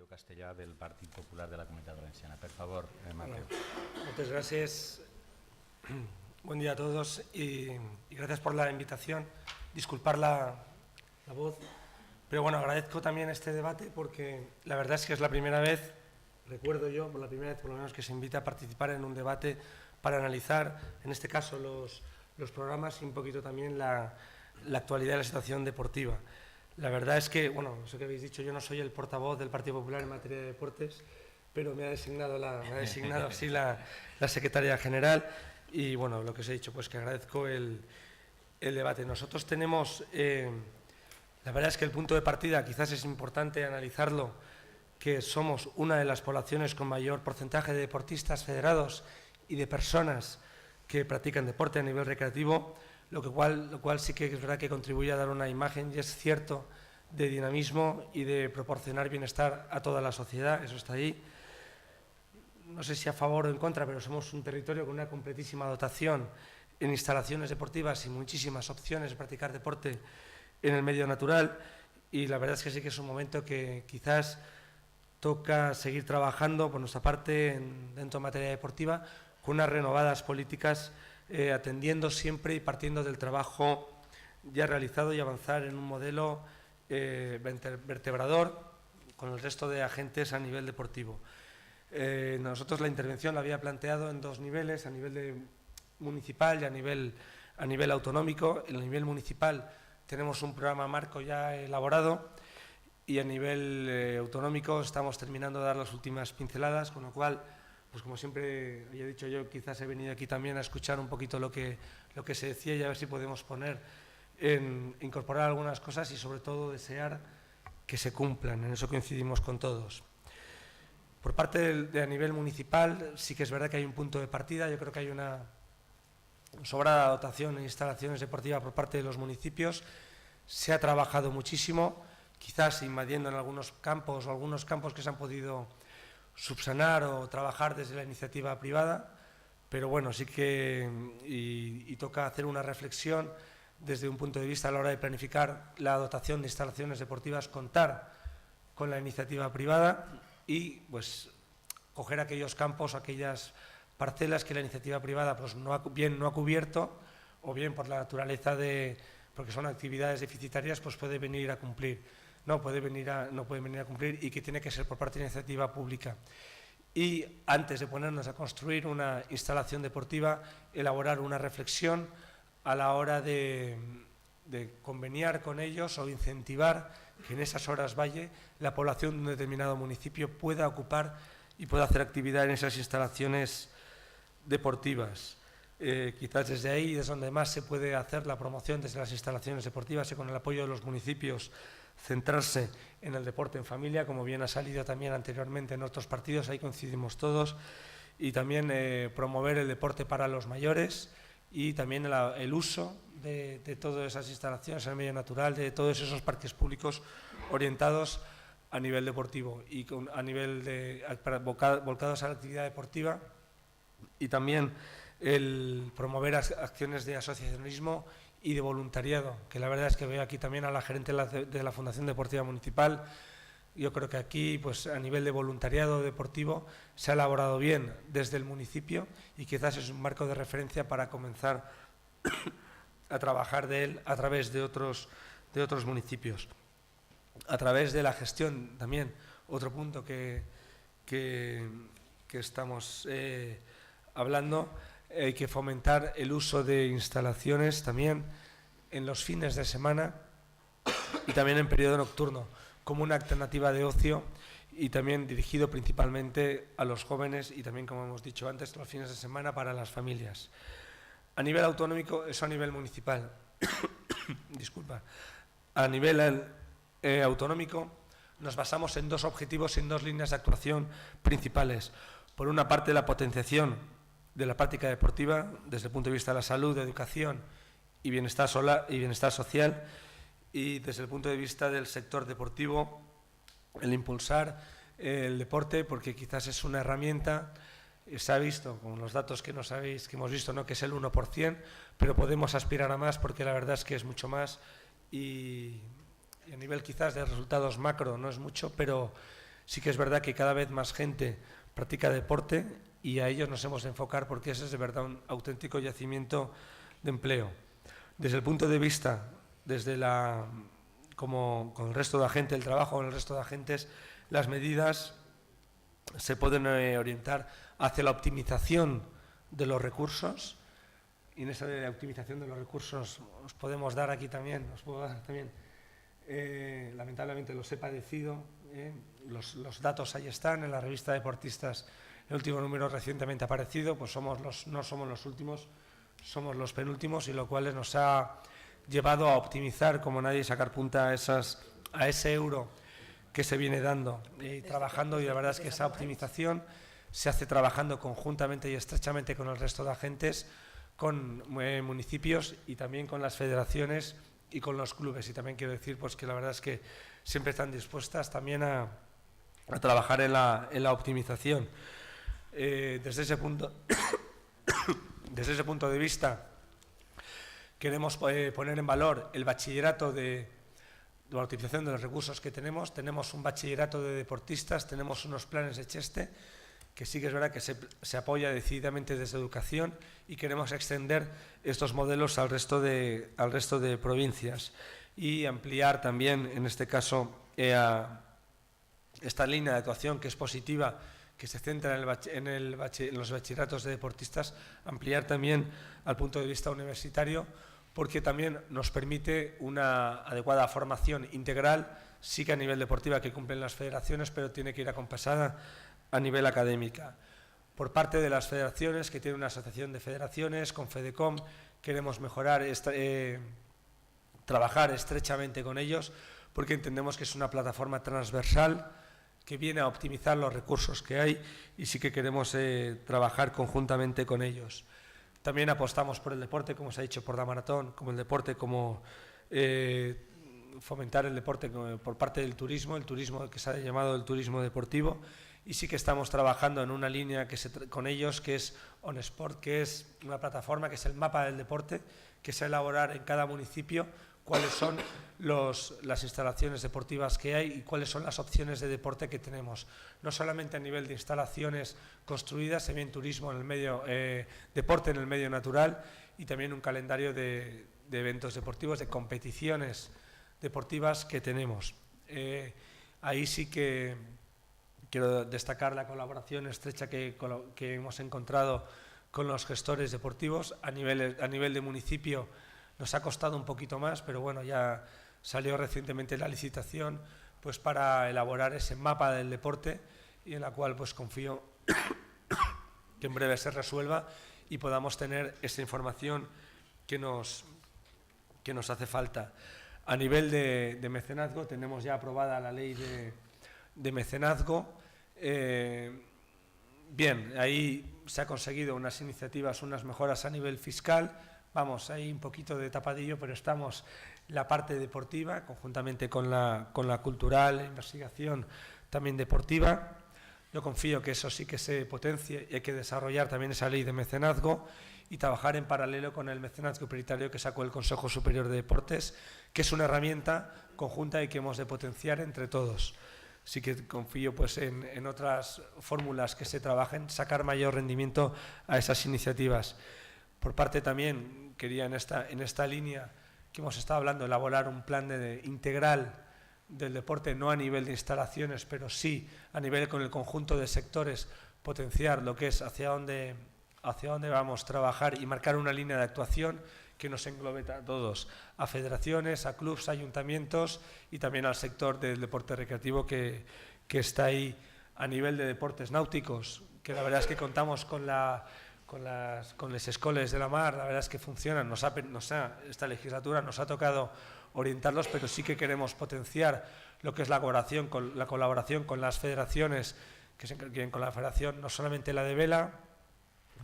Mateo Castellà, del Partit Popular de la Comunitat Valenciana. Per favor, Mateo. Muchas gracias. Buen día a todos y gracias por la invitación. Disculpar la voz, pero bueno, agradezco también este debate porque la verdad es que es la primera vez, recuerdo yo, por la primera vez por lo menos, que se invita a participar en un debate para analizar, en este caso, los programas y un poquito también la actualidad de la situación deportiva. La verdad es que, bueno, eso que habéis dicho, yo no soy el portavoz del Partido Popular en materia de deportes, pero me ha designado así la secretaria general y, bueno, lo que os he dicho, pues que agradezco el debate. Nosotros tenemos, la verdad es que el punto de partida quizás es importante analizarlo, que somos una de las poblaciones con mayor porcentaje de deportistas federados y de personas que practican deporte a nivel recreativo, lo cual sí que es verdad que contribuye a dar una imagen, y es cierto, de dinamismo y de proporcionar bienestar a toda la sociedad, eso está ahí. No sé si a favor o en contra, pero somos un territorio con una completísima dotación en instalaciones deportivas y muchísimas opciones de practicar deporte en el medio natural, y la verdad es que sí que es un momento que quizás toca seguir trabajando por nuestra parte dentro de materia deportiva con unas renovadas políticas, atendiendo siempre y partiendo del trabajo ya realizado y avanzar en un modelo vertebrador con el resto de agentes a nivel deportivo. Nosotros la intervención la había planteado en dos niveles, a nivel municipal y a nivel autonómico. En el nivel municipal tenemos un programa marco ya elaborado y a nivel autonómico estamos terminando de dar las últimas pinceladas, con lo cual, pues como siempre había dicho yo, quizás he venido aquí también a escuchar un poquito lo que se decía y a ver si podemos incorporar algunas cosas y sobre todo desear que se cumplan. En eso coincidimos con todos. Por parte de a nivel municipal sí que es verdad que hay un punto de partida. Yo creo que hay una sobrada dotación en instalaciones deportivas por parte de los municipios. Se ha trabajado muchísimo, quizás invadiendo en algunos campos que se han podido subsanar o trabajar desde la iniciativa privada, pero bueno, sí que y toca hacer una reflexión desde un punto de vista a la hora de planificar la dotación de instalaciones deportivas, contar con la iniciativa privada y pues coger aquellos campos, aquellas parcelas que la iniciativa privada pues no ha cubierto, o bien por la naturaleza porque son actividades deficitarias, pues puede venir a cumplir. No pueden venir a cumplir y que tiene que ser por parte de la iniciativa pública. Y antes de ponernos a construir una instalación deportiva, elaborar una reflexión a la hora de conveniar con ellos o incentivar que en esas horas valle la población de un determinado municipio pueda ocupar y pueda hacer actividad en esas instalaciones deportivas. Quizás desde ahí es donde más se puede hacer la promoción, desde las instalaciones deportivas y con el apoyo de los municipios, centrarse en el deporte en familia, como bien ha salido también anteriormente en otros partidos, ahí coincidimos todos, y también promover el deporte para los mayores y también el uso de todas esas instalaciones en el medio natural, de todos esos parques públicos orientados a nivel deportivo y a nivel volcados a la actividad deportiva, y también el promover acciones de asociacionismo y de voluntariado, que la verdad es que veo aquí también a la gerente de la Fundación Deportiva Municipal. Yo creo que aquí, pues a nivel de voluntariado deportivo, se ha elaborado bien desde el municipio y quizás es un marco de referencia para comenzar a trabajar de él a través de otros municipios. A través de la gestión también, otro punto que estamos hablando, hay que fomentar el uso de instalaciones también en los fines de semana y también en periodo nocturno, como una alternativa de ocio y también dirigido principalmente a los jóvenes y también, como hemos dicho antes, los fines de semana para las familias. A nivel autonómico, eso a nivel municipal. Disculpa. A nivel autonómico nos basamos en dos objetivos, en dos líneas de actuación principales. Por una parte, la potenciación de la práctica deportiva desde el punto de vista de la salud, de educación y bienestar social, y desde el punto de vista del sector deportivo, el impulsar el deporte, porque quizás es una herramienta, se ha visto con los datos que hemos visto, ¿no?, que es el 1%, pero podemos aspirar a más porque la verdad es que es mucho más y a nivel quizás de resultados macro no es mucho, pero Sí que es verdad que cada vez más gente practica deporte y a ellos nos hemos de enfocar porque ese es de verdad un auténtico yacimiento de empleo. Desde el punto de vista, como con el resto de agentes, el trabajo con el resto de agentes, las medidas se pueden orientar hacia la optimización de los recursos, y en esa optimización de los recursos os podemos dar aquí también, lamentablemente los he padecido, los datos ahí están en la revista Deportistas, el último número recientemente aparecido, pues no somos los últimos, somos los penúltimos, y lo cual nos ha llevado a optimizar como nadie, sacar punta a ese euro que se viene dando y trabajando, y la verdad es que esa optimización se hace trabajando conjuntamente y estrechamente con el resto de agentes, con municipios y también con las federaciones y con los clubes. Y también quiero decir pues que la verdad es que siempre están dispuestas también a trabajar en la optimización. Desde ese punto de vista queremos poner en valor el bachillerato de la utilización de los recursos que tenemos. Tenemos un bachillerato de deportistas, tenemos unos planes de Cheste, que sí que es verdad que se apoya decididamente desde educación, y queremos extender estos modelos al resto de provincias y ampliar también, en este caso, esta línea de actuación que es positiva, que se centra en los bachilleratos de deportistas, ampliar también al punto de vista universitario, porque también nos permite una adecuada formación integral, sí que a nivel deportiva que cumplen las federaciones, pero tiene que ir acompasada a nivel académica. Por parte de las federaciones, que tiene una asociación de federaciones, con FEDECOM, queremos mejorar, trabajar estrechamente con ellos, porque entendemos que es una plataforma transversal que viene a optimizar los recursos que hay, y sí que queremos trabajar conjuntamente con ellos. También apostamos por el deporte, como se ha dicho, por la maratón, como el deporte, como fomentar el deporte por parte del turismo, el turismo que se ha llamado el turismo deportivo, y sí que estamos trabajando en una línea con ellos, que es OnSport, que es una plataforma, que es el mapa del deporte, que se va a elaborar en cada municipio cuáles son las instalaciones deportivas que hay y cuáles son las opciones de deporte que tenemos. No solamente a nivel de instalaciones construidas, también turismo en el medio, deporte en el medio natural, y también un calendario de eventos deportivos, de competiciones deportivas que tenemos. Ahí sí que quiero destacar la colaboración estrecha que hemos encontrado con los gestores deportivos. A nivel de municipio nos ha costado un poquito más, pero bueno, ya salió recientemente la licitación pues para elaborar ese mapa del deporte, y en la cual pues confío que en breve se resuelva y podamos tener esa información que nos hace falta. A nivel de mecenazgo, tenemos ya aprobada la ley de mecenazgo. Bien, ahí se ha conseguido unas iniciativas, unas mejoras a nivel fiscal. Vamos, hay un poquito de tapadillo, pero estamos en la parte deportiva, conjuntamente con la cultural, la investigación también deportiva. Yo confío que eso sí que se potencie, y hay que desarrollar también esa ley de mecenazgo y trabajar en paralelo con el mecenazgo prioritario que sacó el Consejo Superior de Deportes, que es una herramienta conjunta y que hemos de potenciar entre todos. Sí que confío pues en otras fórmulas que se trabajen, sacar mayor rendimiento a esas iniciativas. Por parte también, quería en esta línea que hemos estado hablando, elaborar un plan integral del deporte, no a nivel de instalaciones, pero sí a nivel con el conjunto de sectores, potenciar lo que es hacia dónde vamos a trabajar y marcar una línea de actuación que nos englobe a todos, a federaciones, a clubes, a ayuntamientos y también al sector del deporte recreativo que está ahí. A nivel de deportes náuticos, que la verdad es que contamos con las escoles de la mar, la verdad es que funcionan. Esta legislatura nos ha tocado orientarlos, pero sí que queremos potenciar lo que es la colaboración con las federaciones, que se encarguen con la federación, no solamente la de vela,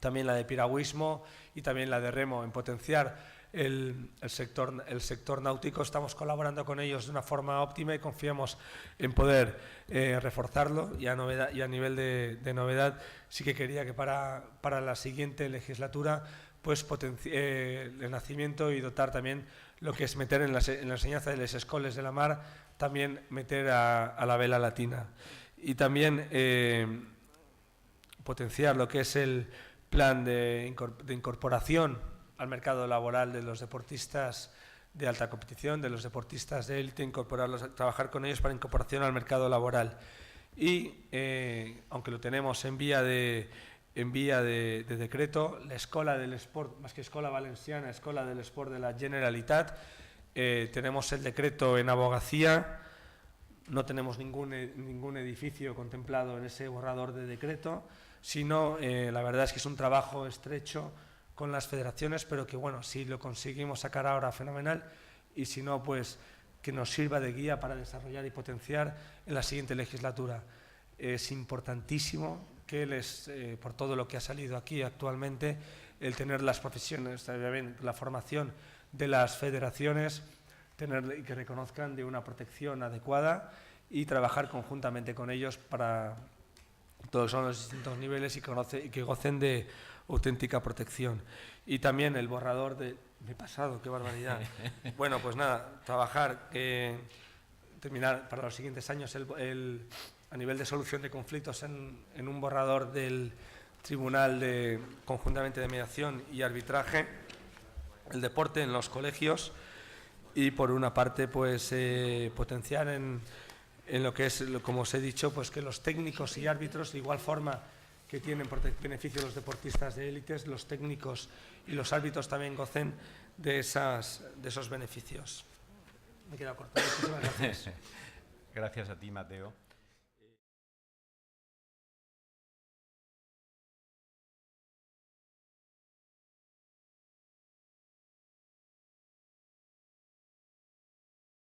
también la de piragüismo y también la de remo, en potenciar el sector náutico. Estamos colaborando con ellos de una forma óptima y confiamos en poder reforzarlo. Y a nivel de novedad, sí que quería que para la siguiente legislatura pues el nacimiento y dotar también lo que es meter en la enseñanza de las escoles de la mar, también meter a la vela latina. y también potenciar lo que es el plan de incorporación al mercado laboral de los deportistas de alta competición, de los deportistas de élite, incorporarlos, trabajar con ellos para incorporación al mercado laboral. Y, aunque lo tenemos en vía de decreto, la Escola del Esport, más que Escola Valenciana, Escola del Esport de la Generalitat, tenemos el decreto en abogacía, no tenemos ningún edificio contemplado en ese borrador de decreto, sino la verdad es que es un trabajo estrecho con las federaciones, pero que bueno, si lo conseguimos sacar ahora, fenomenal, y si no, pues que nos sirva de guía para desarrollar y potenciar en la siguiente legislatura. Es importantísimo que por todo lo que ha salido aquí actualmente, el tener las profesiones, la formación de las federaciones, y que reconozcan de una protección adecuada y trabajar conjuntamente con ellos para todos los distintos niveles y que gocen de auténtica protección. Y también el borrador de... Me he pasado, qué barbaridad. Bueno, pues nada, trabajar, terminar para los siguientes años a nivel de solución de conflictos en un borrador del Tribunal conjuntamente de mediación y arbitraje, el deporte en los colegios y, por una parte, pues potenciar en lo que es, como os he dicho, pues que los técnicos y árbitros, de igual forma que tienen beneficio los deportistas de élites, los técnicos y los árbitros también gocen de esos beneficios. Me he quedado corto. Muchísimas gracias. Gracias a ti, Mateo.